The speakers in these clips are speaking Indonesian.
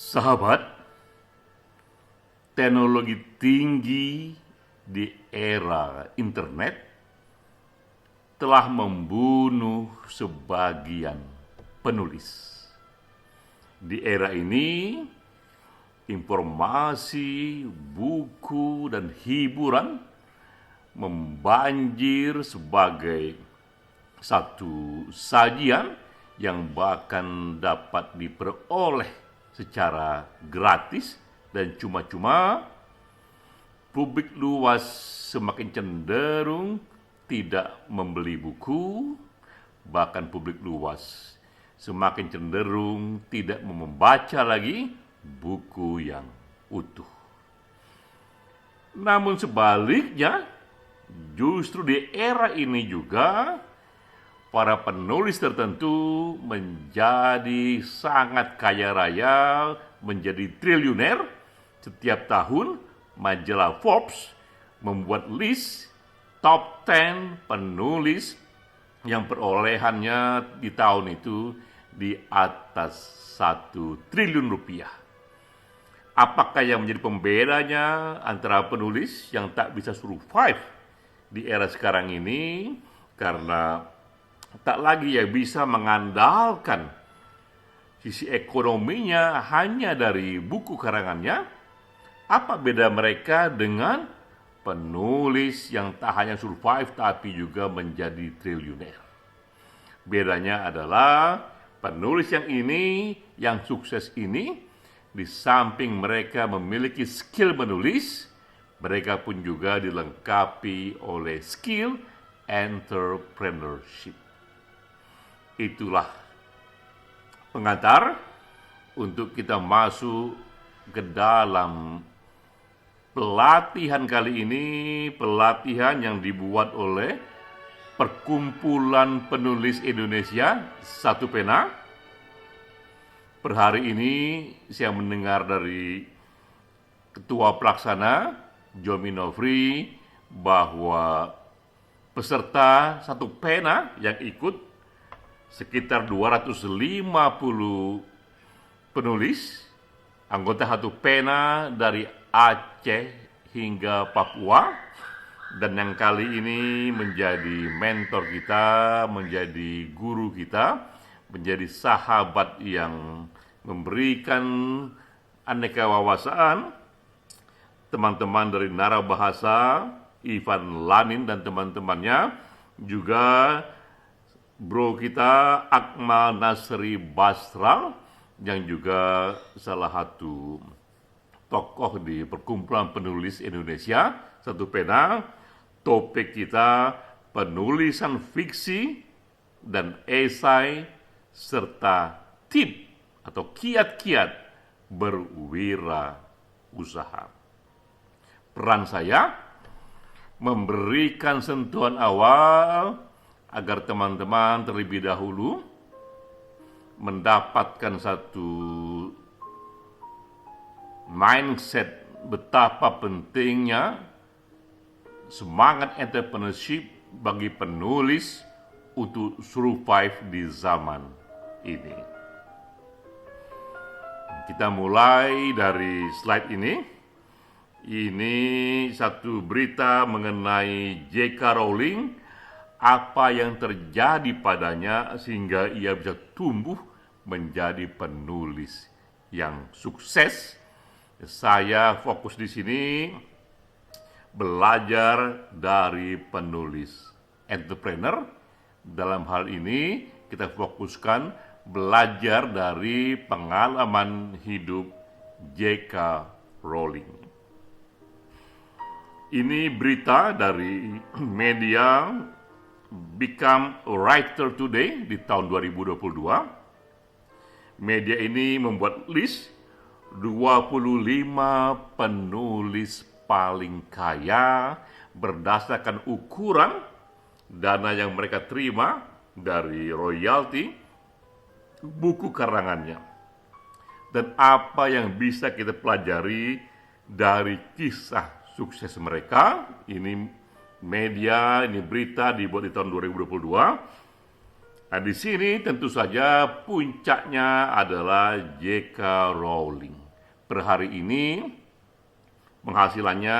Sahabat, teknologi tinggi di era internet telah membunuh sebagian penulis. Di era ini, informasi, buku, dan hiburan membanjir sebagai satu sajian yang bahkan dapat diperoleh secara gratis dan cuma-cuma. Publik luas semakin cenderung tidak membeli buku, bahkan publik luas semakin cenderung tidak membaca lagi buku yang utuh. Namun sebaliknya, justru di era ini juga para penulis tertentu menjadi sangat kaya raya, menjadi triliuner. Setiap tahun majalah Forbes membuat list top 10 penulis yang perolehannya di tahun itu di atas 1 triliun rupiah. Apakah yang menjadi pembedanya antara penulis yang tak bisa survive di era sekarang ini karena tak lagi bisa mengandalkan sisi ekonominya hanya dari buku karangannya? Apa beda mereka dengan penulis yang tak hanya survive tapi juga menjadi triliuner? Bedanya adalah penulis yang sukses ini, di samping mereka memiliki skill menulis, mereka pun juga dilengkapi oleh skill entrepreneurship. Itulah pengantar untuk kita masuk ke dalam pelatihan kali ini, pelatihan yang dibuat oleh Perkumpulan Penulis Indonesia, Satu Pena. Per hari ini saya mendengar dari Ketua Pelaksana, Jomi Nofri, bahwa peserta Satu Pena yang ikut sekitar 250 penulis, anggota Satu Pena dari Aceh hingga Papua, dan yang kali ini menjadi mentor kita, menjadi guru kita, menjadi sahabat yang memberikan aneka wawasan. Teman-teman dari Narabahasa, Ivan Lanin dan teman-temannya, juga bro kita Akmal Nasri Basral yang juga salah satu tokoh di Perkumpulan Penulis Indonesia, Satu Pena. Topik kita penulisan fiksi dan esai serta tip atau kiat-kiat berwirausaha. Peran saya memberikan sentuhan awal agar teman-teman terlebih dahulu mendapatkan satu mindset betapa pentingnya semangat entrepreneurship bagi penulis untuk survive di zaman ini. Kita mulai dari slide ini. Ini satu berita mengenai J.K. Rowling, apa yang terjadi padanya sehingga ia bisa tumbuh menjadi penulis yang sukses. Saya fokus di sini belajar dari penulis entrepreneur. Dalam hal ini kita fokuskan belajar dari pengalaman hidup J.K. Rowling. Ini berita dari media Become a Writer Today di tahun 2022. Media ini membuat list 25 penulis paling kaya berdasarkan ukuran dana yang mereka terima dari royalti buku karangannya. Dan apa yang bisa kita pelajari dari kisah sukses mereka. Ini media, ini berita dibuat di tahun 2022. Nah, di sini tentu saja puncaknya adalah J.K. Rowling. Per hari ini penghasilannya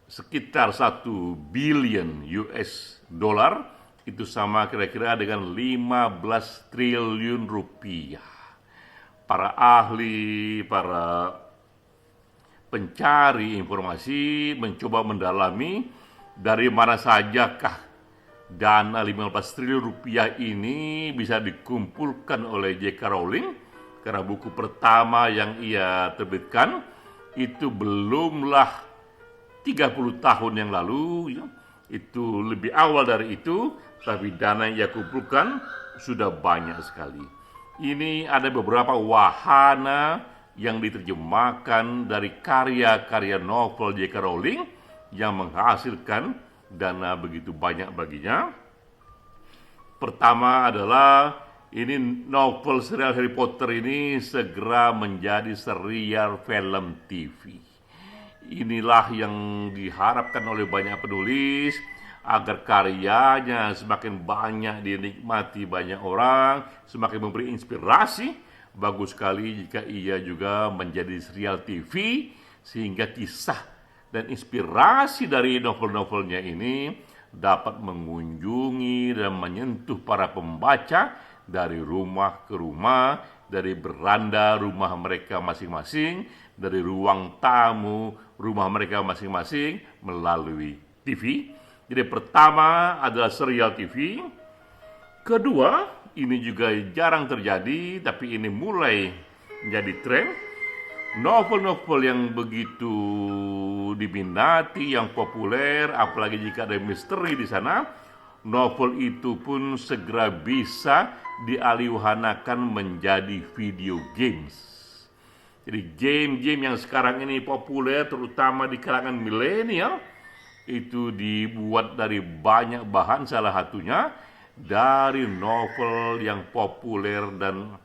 sekitar 1 billion US dollar, itu sama kira-kira dengan 15 triliun rupiah. Para ahli, para pencari informasi mencoba mendalami dari mana sajakah dana 15 triliun rupiah ini bisa dikumpulkan oleh J.K. Rowling, karena buku pertama yang ia terbitkan itu belumlah 30 tahun yang lalu, ya. Itu lebih awal dari itu, tapi dana yang ia kumpulkan sudah banyak sekali. Ini ada beberapa wahana yang diterjemahkan dari karya-karya novel J.K. Rowling yang menghasilkan dana begitu banyak baginya. Pertama adalah ini novel serial Harry Potter ini segera menjadi serial film TV. Inilah yang diharapkan oleh banyak penulis agar karyanya semakin banyak dinikmati banyak orang, semakin memberi inspirasi. Bagus sekali jika ia juga menjadi serial TV, sehingga kisah dan inspirasi dari novel-novelnya ini dapat mengunjungi dan menyentuh para pembaca dari rumah ke rumah, dari beranda rumah mereka masing-masing, dari ruang tamu rumah mereka masing-masing melalui TV. Jadi pertama adalah serial TV. Kedua, ini juga jarang terjadi, tapi ini mulai menjadi tren. Novel-novel yang begitu diminati, yang populer, apalagi jika ada misteri di sana, novel itu pun segera bisa dialihwahanakan menjadi video games. Jadi game-game yang sekarang ini populer, terutama di kalangan milenial, itu dibuat dari banyak bahan, salah satunya dari novel yang populer dan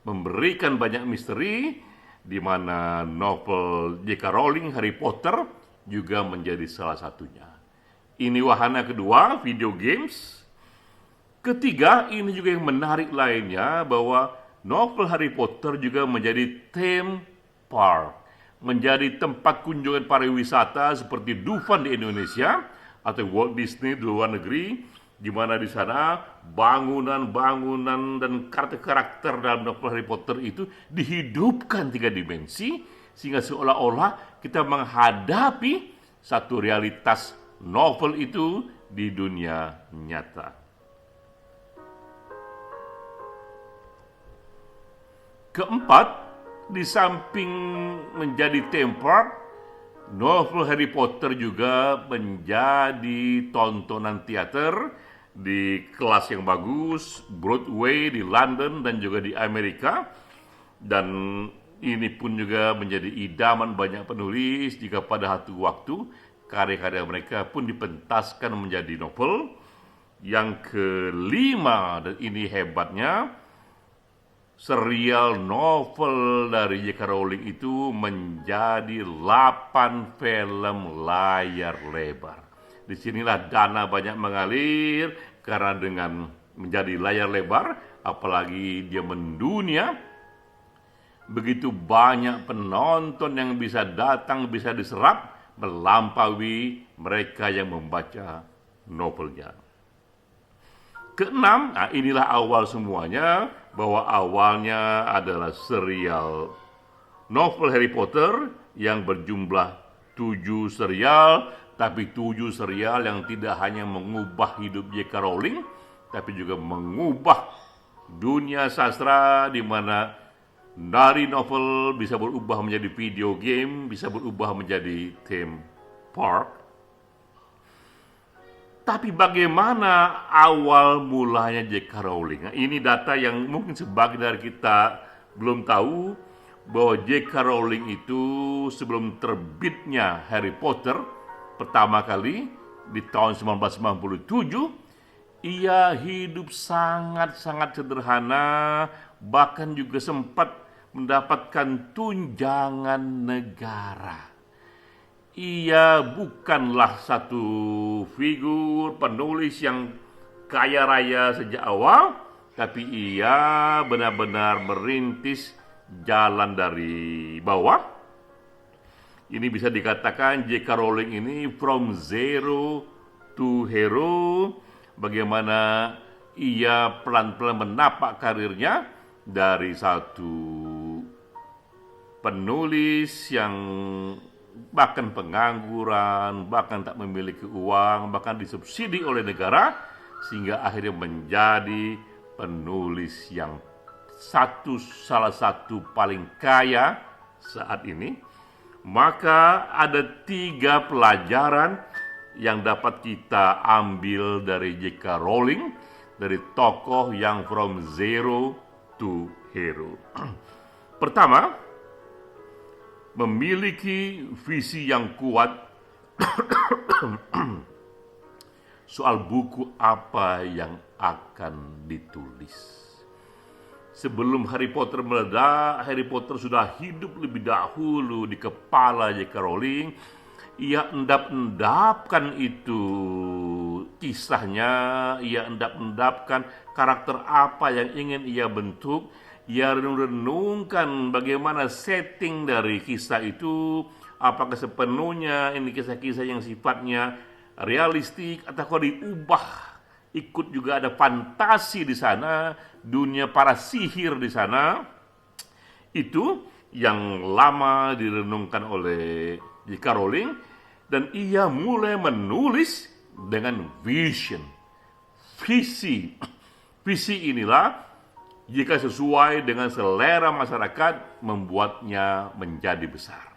memberikan banyak misteri, di mana novel J.K. Rowling Harry Potter juga menjadi salah satunya. Ini wahana kedua, video games. Ketiga, ini juga yang menarik lainnya, bahwa novel Harry Potter juga menjadi theme park, menjadi tempat kunjungan pariwisata seperti Dufan di Indonesia atau Walt Disney di luar negeri, di mana di sana bangunan-bangunan dan karakter-karakter dalam novel Harry Potter itu dihidupkan 3 dimensi, sehingga seolah-olah kita menghadapi satu realitas novel itu di dunia nyata. Keempat, di samping menjadi theme park, novel Harry Potter juga menjadi tontonan teater di kelas yang bagus, Broadway di London dan juga di Amerika. Dan ini pun juga menjadi idaman banyak penulis jika pada satu waktu karya-karya mereka pun dipentaskan menjadi novel. Yang kelima, dan ini hebatnya, serial novel dari J.K. Rowling itu menjadi 8 film layar lebar. Disinilah dana banyak mengalir, karena dengan menjadi layar lebar, apalagi dia mendunia, begitu banyak penonton yang bisa datang, bisa diserap, melampaui mereka yang membaca novelnya. Keenam, nah inilah awal semuanya, bahwa awalnya adalah serial novel Harry Potter yang berjumlah 7 serial, tapi 7 serial yang tidak hanya mengubah hidup J.K. Rowling, tapi juga mengubah dunia sastra, di mana dari novel bisa berubah menjadi video game, bisa berubah menjadi theme park. Tapi bagaimana awal mulanya J.K. Rowling? Nah, ini data yang mungkin sebagian dari kita belum tahu, bahwa J.K. Rowling itu sebelum terbitnya Harry Potter pertama kali di tahun 1997, ia hidup sangat-sangat sederhana, bahkan juga sempat mendapatkan tunjangan negara. Ia bukanlah satu figur penulis yang kaya raya sejak awal, tapi ia benar-benar merintis jalan dari bawah. Ini bisa dikatakan J.K. Rowling ini from zero to hero, bagaimana ia pelan-pelan menapak karirnya dari satu penulis yang bahkan pengangguran, bahkan tak memiliki uang, bahkan disubsidi oleh negara, sehingga akhirnya menjadi penulis yang salah satu paling kaya saat ini. Maka ada 3 pelajaran yang dapat kita ambil dari J.K. Rowling, dari tokoh yang from zero to hero. Pertama, memiliki visi yang kuat soal buku apa yang akan ditulis. Sebelum Harry Potter meledak, Harry Potter sudah hidup lebih dahulu di kepala J.K. Rowling. Ia endap-endapkan itu kisahnya, ia endap-endapkan karakter apa yang ingin ia bentuk. Ia renung-renungkan bagaimana setting dari kisah itu, apakah sepenuhnya ini kisah-kisah yang sifatnya realistik atau diubah. Ikut juga ada fantasi di sana, dunia para sihir di sana. Itu yang lama direnungkan oleh J.K. Rowling, dan ia mulai menulis dengan vision, visi. Visi inilah jika sesuai dengan selera masyarakat membuatnya menjadi besar.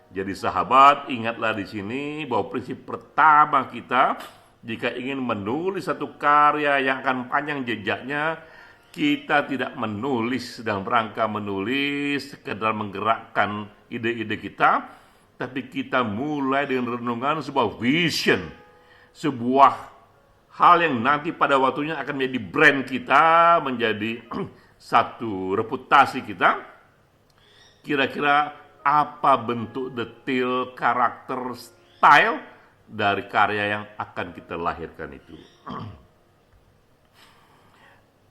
Jadi sahabat, ingatlah di sini bahwa prinsip pertama kita jika ingin menulis satu karya yang akan panjang jejaknya, kita tidak menulis dalam rangka menulis sekedar menggerakkan ide-ide kita, tapi kita mulai dengan renungan sebuah vision, sebuah hal yang nanti pada waktunya akan menjadi brand kita, menjadi satu reputasi kita. Kira-kira apa bentuk detail, karakter, style dari karya yang akan kita lahirkan itu.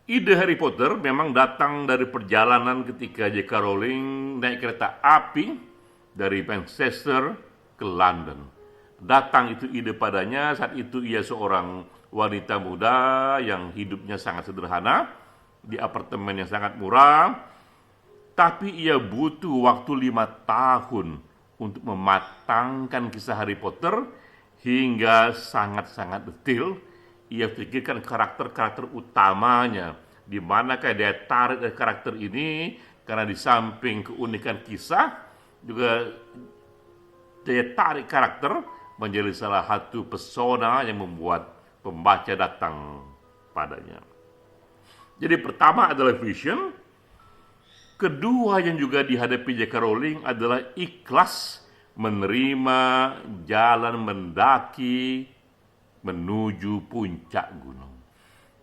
Ide Harry Potter memang datang dari perjalanan ketika J.K. Rowling naik kereta api dari Manchester ke London. Datang itu ide padanya, saat itu ia seorang wanita muda yang hidupnya sangat sederhana, di apartemen yang sangat murah, tapi ia butuh waktu 5 tahun untuk mematangkan kisah Harry Potter hingga sangat-sangat detail. Ia pikirkan karakter-karakter utamanya, di manakah dia tarik dari karakter ini, karena di samping keunikan kisah, juga daya tarik karakter menjadi salah satu pesona yang membuat pembaca datang padanya. Jadi pertama adalah vision, kedua yang juga dihadapi J.K. Rowling adalah ikhlas menerima jalan mendaki menuju puncak gunung.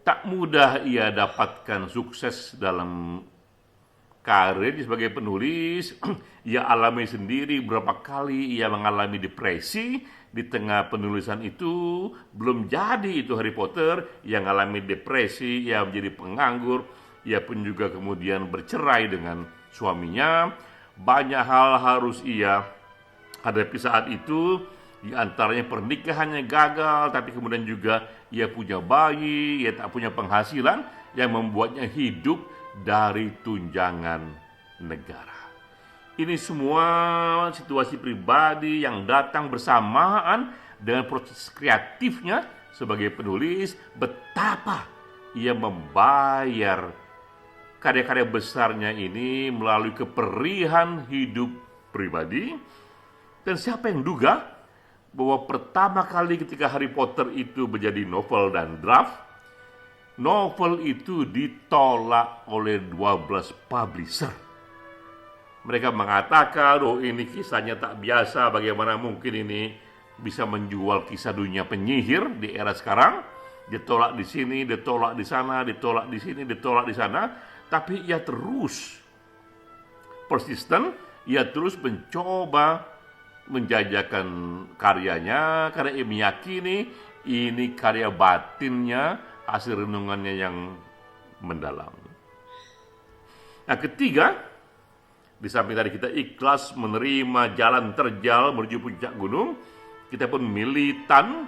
Tak mudah ia dapatkan sukses dalam karir sebagai penulis. Ia alami sendiri berapa kali ia mengalami depresi di tengah penulisan itu. Belum jadi itu Harry Potter, ia mengalami depresi, ia menjadi penganggur, ia pun juga kemudian bercerai dengan suaminya. Banyak hal harus ia hadapi saat itu, di antaranya pernikahannya gagal, tapi kemudian juga ia punya bayi, ia tak punya penghasilan yang membuatnya hidup dari tunjangan negara. Ini semua situasi pribadi yang datang bersamaan dengan proses kreatifnya sebagai penulis. Betapa ia membayar karya-karya besarnya ini melalui keperihan hidup pribadi. Dan siapa yang duga bahwa pertama kali ketika Harry Potter itu menjadi novel dan draft, novel itu ditolak oleh 12 publisher. Mereka mengatakan, oh ini kisahnya tak biasa, bagaimana mungkin ini bisa menjual kisah dunia penyihir di era sekarang. Ditolak di sini, ditolak di sana, ditolak di sini, ditolak di sana. Tapi ia terus persisten, ia terus mencoba menjajakan karyanya karena ia meyakini ini karya batinnya, hasil renungannya yang mendalam. Nah, ketiga, di samping tadi kita ikhlas menerima jalan terjal menuju puncak gunung, kita pun militan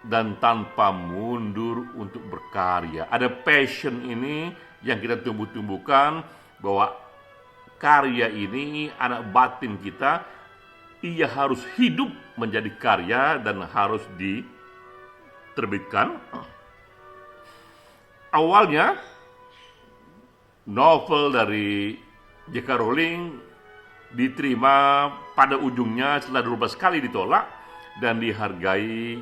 dan tanpa mundur untuk berkarya. Ada passion ini yang kita tumbuh-tumbuhkan, bahwa karya ini anak batin kita, ia harus hidup menjadi karya dan harus diterbitkan. Awalnya novel dari J.K. Rowling diterima, pada ujungnya setelah 12 kali ditolak dan dihargai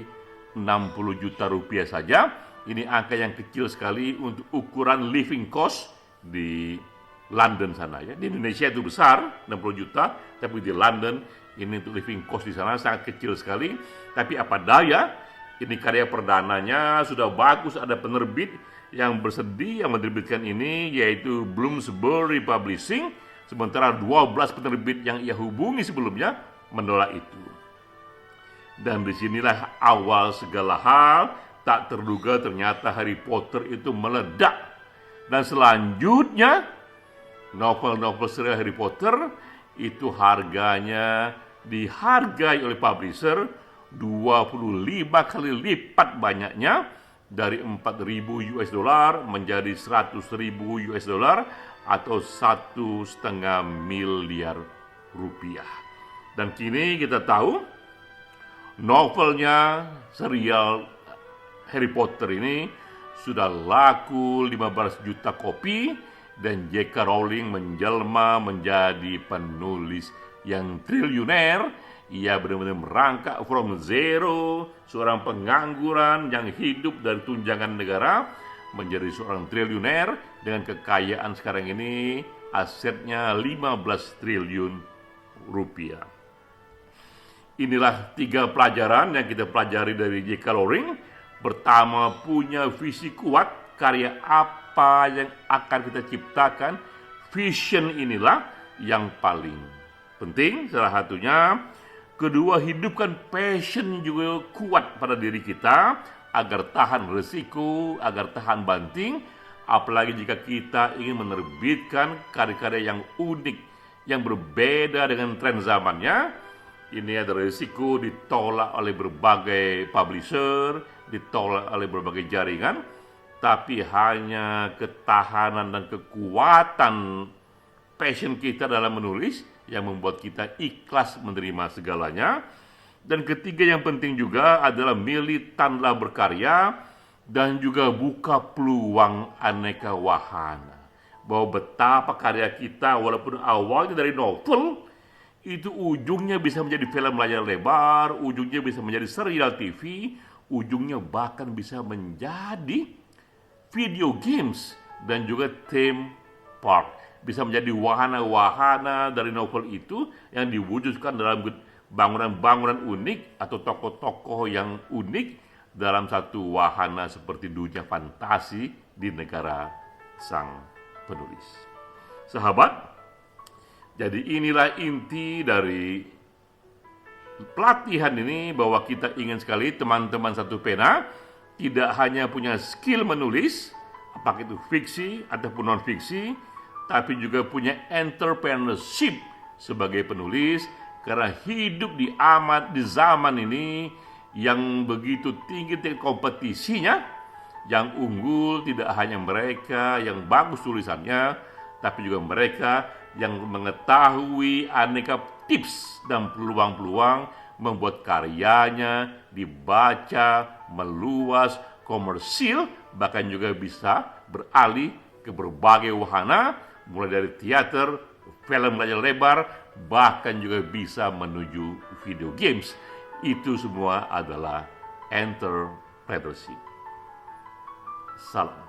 60 juta rupiah saja. Ini angka yang kecil sekali untuk ukuran living cost di London sana ya. Di Indonesia itu besar, 60 juta, tapi di London ini untuk living cost di sana sangat kecil sekali. Tapi apa daya, ini karya perdananya sudah bagus, ada penerbit yang bersedia menerbitkan ini, yaitu Bloomsbury Publishing, sementara 12 penerbit yang ia hubungi sebelumnya menolak itu. Dan disinilah awal segala hal. Tak terduga ternyata Harry Potter itu meledak. Dan selanjutnya novel-novel serial Harry Potter itu harganya dihargai oleh publisher 25 kali lipat banyaknya, dari 4.000 US dollar menjadi 100.000 US dollar atau 1,5 miliar rupiah. Dan kini kita tahu novelnya serial Harry Potter ini sudah laku 15 juta kopi, dan J.K. Rowling menjelma menjadi penulis yang triliuner. Ia benar-benar merangkak from zero, seorang pengangguran yang hidup dari tunjangan negara, menjadi seorang triliuner dengan kekayaan sekarang ini asetnya 15 triliun rupiah. Inilah 3 pelajaran yang kita pelajari dari J.K. Rowling. Pertama, punya visi kuat, karya apa yang akan kita ciptakan. Vision inilah yang paling penting, salah satunya. Kedua, hidupkan passion juga kuat pada diri kita, agar tahan resiko, agar tahan banting. Apalagi jika kita ingin menerbitkan karya-karya yang unik, yang berbeda dengan tren zamannya. Ini ada risiko ditolak oleh berbagai publisher, ditolak oleh berbagai jaringan, tapi hanya ketahanan dan kekuatan passion kita dalam menulis yang membuat kita ikhlas menerima segalanya. Dan ketiga yang penting juga adalah militanlah berkarya dan juga buka peluang aneka wahana. Bahwa betapa karya kita walaupun awalnya dari novel, itu ujungnya bisa menjadi film layar lebar, ujungnya bisa menjadi serial TV, ujungnya bahkan bisa menjadi video games dan juga theme park. Bisa menjadi wahana-wahana dari novel itu yang diwujudkan dalam bangunan-bangunan unik atau tokoh-tokoh yang unik dalam satu wahana seperti dunia fantasi di negara sang penulis. Sahabat, jadi inilah inti dari pelatihan ini, bahwa kita ingin sekali teman-teman satu pena tidak hanya punya skill menulis, apakah itu fiksi ataupun non-fiksi, tapi juga punya entrepreneurship sebagai penulis, karena hidup di zaman ini yang begitu tinggi kompetisinya. Yang unggul tidak hanya mereka yang bagus tulisannya, tapi juga mereka yang mengetahui aneka tips dan peluang-peluang membuat karyanya dibaca, meluas, komersil, bahkan juga bisa beralih ke berbagai wahana, mulai dari teater, film layar lebar, bahkan juga bisa menuju video games. Itu semua adalah entrepreneurship. Salam.